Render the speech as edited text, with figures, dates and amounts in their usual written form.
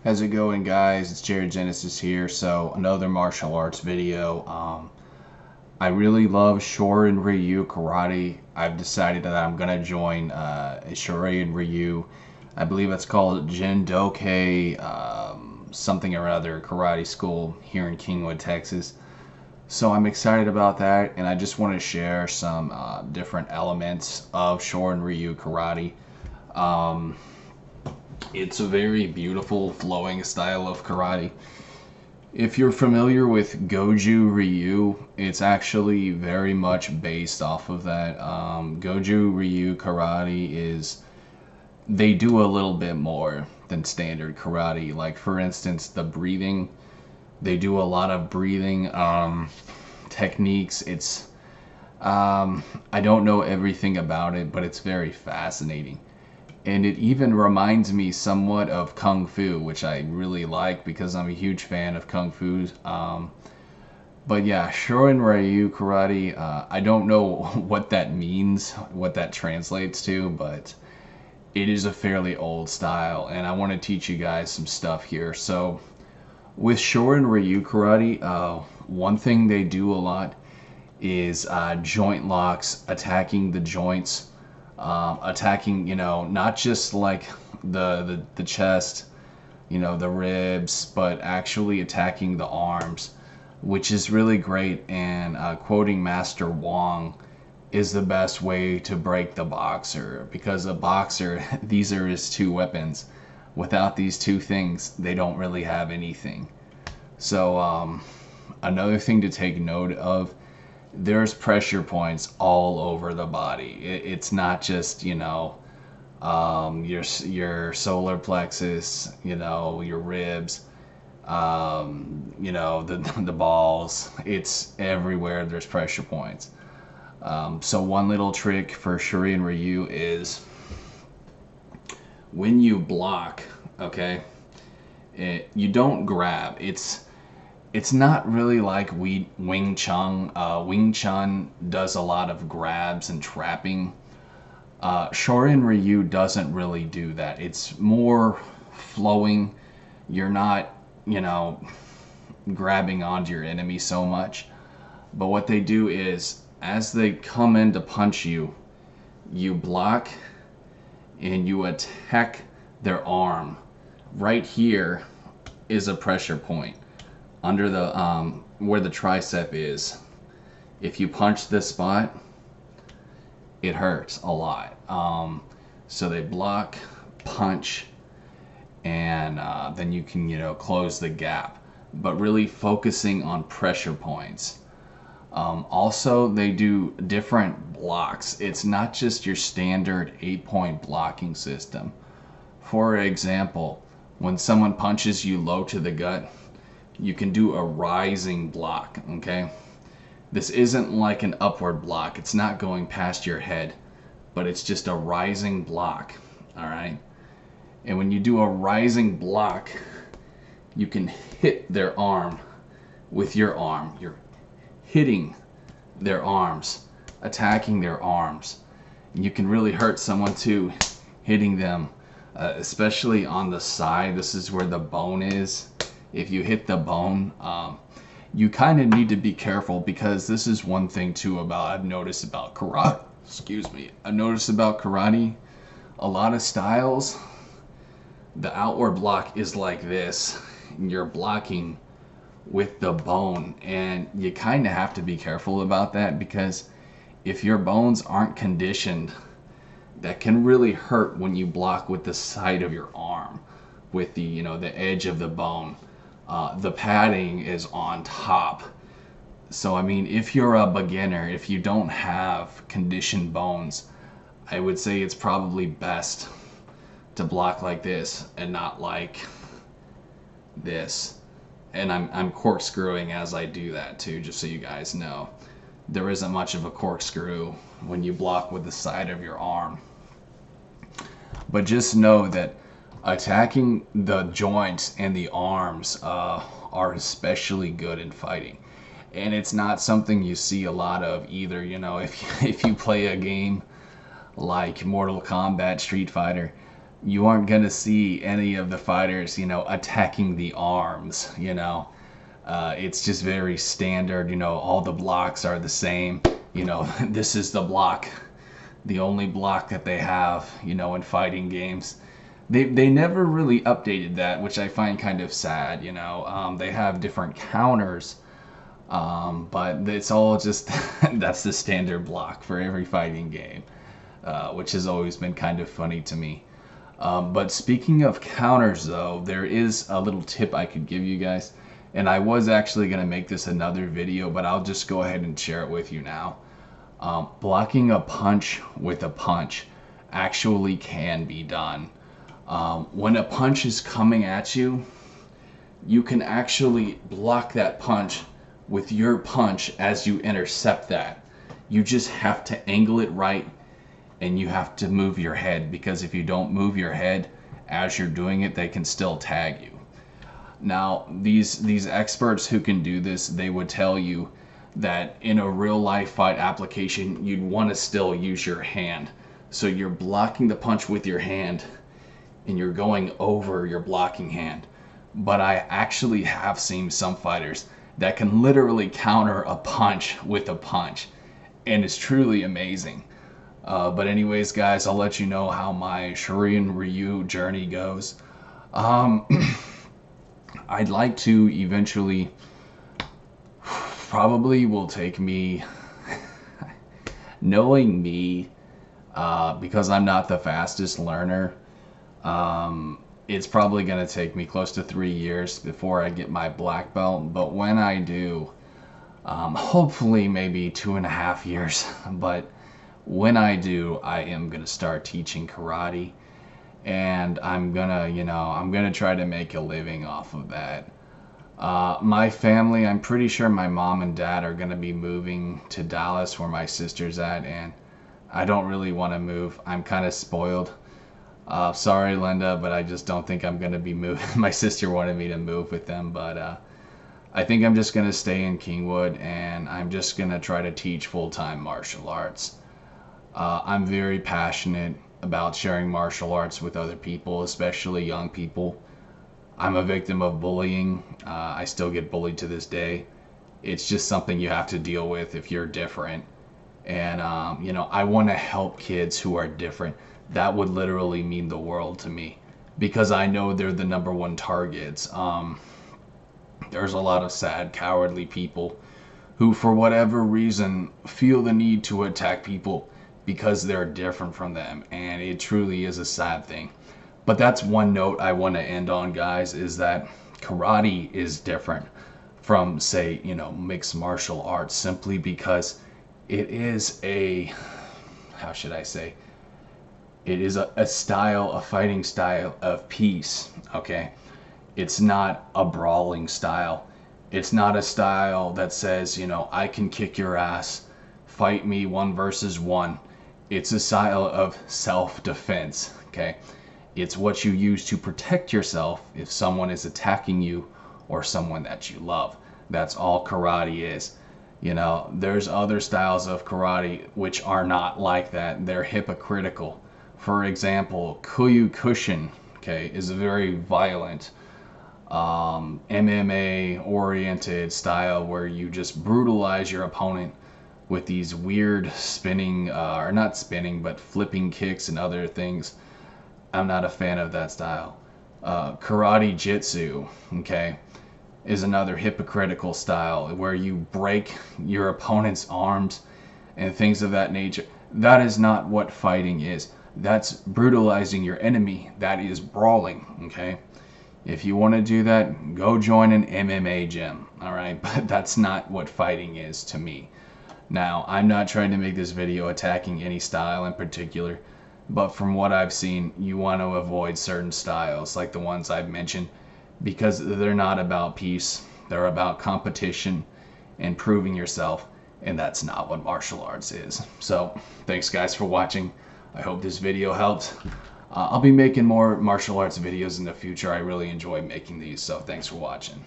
How's it going, guys? It's Jared Genesis here. So another martial arts video. I really love Shorin Ryu karate. I've decided that I'm gonna join a Shorin Ryu. I believe it's called Jindoke something or other karate school here in Kingwood, Texas. So I'm excited about that, and I just want to share some different elements of Shorin Ryu karate. Um, it's a very beautiful, flowing style of karate. If you're familiar with Goju Ryu, it's actually very much based off of that. Goju Ryu karate is, they do a little bit more than standard karate. Like, for instance, the breathing, they do a lot of breathing techniques. I don't know everything about it, but it's very fascinating. And it even reminds me somewhat of Kung Fu, which I really like because I'm a huge fan of Kung Fu. But yeah, Shorin Ryu karate, I don't know what that means, what that translates to, but it is a fairly old style, and I want to teach you guys some stuff here. So with Shorin Ryu karate, one thing they do a lot is joint locks, attacking the joints, attacking, not just like the chest, the ribs, but actually attacking the arms, which is really great. And quoting Master Wong, is the best way to break the boxer, because a boxer, these are his two weapons. Without these two things, they don't really have anything. So another thing to take note of, there's pressure points all over the body. It's not just, your solar plexus, your ribs, the balls. It's everywhere there's pressure points. So one little trick for Shorin Ryu is when you block, okay, you don't grab. It's not really like Wing Chun. Wing Chun does a lot of grabs and trapping. Shorin Ryu doesn't really do that. It's more flowing. You're not, grabbing onto your enemy so much. But what they do is, as they come in to punch you, you block and you attack their arm. Right here is a pressure point under the where the tricep is. If you punch this spot, it hurts a lot. So they block, punch, and then you can close the gap. But really focusing on pressure points. Also, they do different blocks. It's not just your standard 8-point blocking system. For example, when someone punches you low to the gut, you can do a rising block, okay? This isn't like an upward block. It's not going past your head, but it's just a rising block, all right? And when you do a rising block, you can hit their arm with your arm. You're hitting their arms, attacking their arms. And you can really hurt someone too, hitting them, especially on the side. This is where the bone is. If you hit the bone, you kind of need to be careful, because this is one thing too I've noticed about karate. Excuse me. I've noticed about karate, a lot of styles, the outward block is like this. You're blocking with the bone, and you kind of have to be careful about that, because if your bones aren't conditioned, that can really hurt when you block with the side of your arm, with the edge of the bone. The padding is on top. So I mean, if you're a beginner, if you don't have conditioned bones, I would say it's probably best to block like this and not like this. And I'm corkscrewing as I do that too, just so you guys know. There isn't much of a corkscrew when you block with the side of your arm. But just know that attacking the joints and the arms are especially good in fighting. And it's not something you see a lot of either. If you play a game like Mortal Kombat, Street Fighter, you aren't gonna see any of the fighters, you know, attacking the arms, you know. It's just very standard, you know, all the blocks are the same. You know, this is the block, the only block that they have, you know, in fighting games. They never really updated that, which I find kind of sad, you know. They have different counters, but it's all just, that's the standard block for every fighting game, which has always been kind of funny to me. But speaking of counters, though, there is a little tip I could give you guys. And I was actually going to make this another video, but I'll just go ahead and share it with you now. Blocking a punch with a punch actually can be done. When a punch is coming at you, you can actually block that punch with your punch as you intercept that. You just have to angle it right, and you have to move your head, because if you don't move your head as you're doing it, they can still tag you. Now, these experts who can do this, they would tell you that in a real life fight application, you'd want to still use your hand. So you're blocking the punch with your hand and you're going over your blocking hand. But I actually have seen some fighters that can literally counter a punch with a punch, and it's truly amazing. But anyways, guys, I'll let you know how my Shuriken Ryu journey goes. I'd like to eventually, probably will take me, knowing me, because I'm not the fastest learner, it's probably going to take me close to 3 years before I get my black belt. But when I do, hopefully maybe 2.5 years, but when I do, I am going to start teaching karate. And I'm gonna try to make a living off of that. My family, I'm pretty sure my mom and dad are gonna be moving to Dallas, where my sister's at, and I don't really want to move. I'm kind of spoiled. Sorry, Linda, but I just don't think I'm gonna be moving. My sister wanted me to move with them, but I think I'm just gonna stay in Kingwood, and I'm just gonna try to teach full-time martial arts. I'm very passionate about sharing martial arts with other people, especially young people. I'm a victim of bullying. I still get bullied to this day. It's just something you have to deal with if you're different. And, you know, I want to help kids who are different. That would literally mean the world to me, because I know they're the #1 targets. There's a lot of sad, cowardly people who, for whatever reason, feel the need to attack people because they're different from them, and it truly is a sad thing. But that's one note I want to end on, guys, is that karate is different from, say, you know, mixed martial arts, simply because it is a, how should I say, it is a style, a fighting style of peace, okay? It's not a brawling style. It's not a style that says, you know, I can kick your ass, fight me 1 versus 1. It's a style of self-defense, okay? It's what you use to protect yourself if someone is attacking you or someone that you love. That's all karate is. You know, there's other styles of karate which are not like that. They're hypocritical. For example, Kyokushin, okay, is a very violent, MMA-oriented style where you just brutalize your opponent with these weird spinning, or not spinning, but flipping kicks and other things. I'm not a fan of that style. Karate Jitsu, okay, is another hypocritical style where you break your opponent's arms and things of that nature. That is not what fighting is. That's brutalizing your enemy. That is brawling, okay? If you want to do that, go join an MMA gym, all right? But that's not what fighting is to me. Now, I'm not trying to make this video attacking any style in particular, but from what I've seen, you want to avoid certain styles like the ones I've mentioned, because they're not about peace. They're about competition and proving yourself, and that's not what martial arts is. So, thanks guys for watching. I hope this video helped. I'll be making more martial arts videos in the future. I really enjoy making these, so thanks for watching.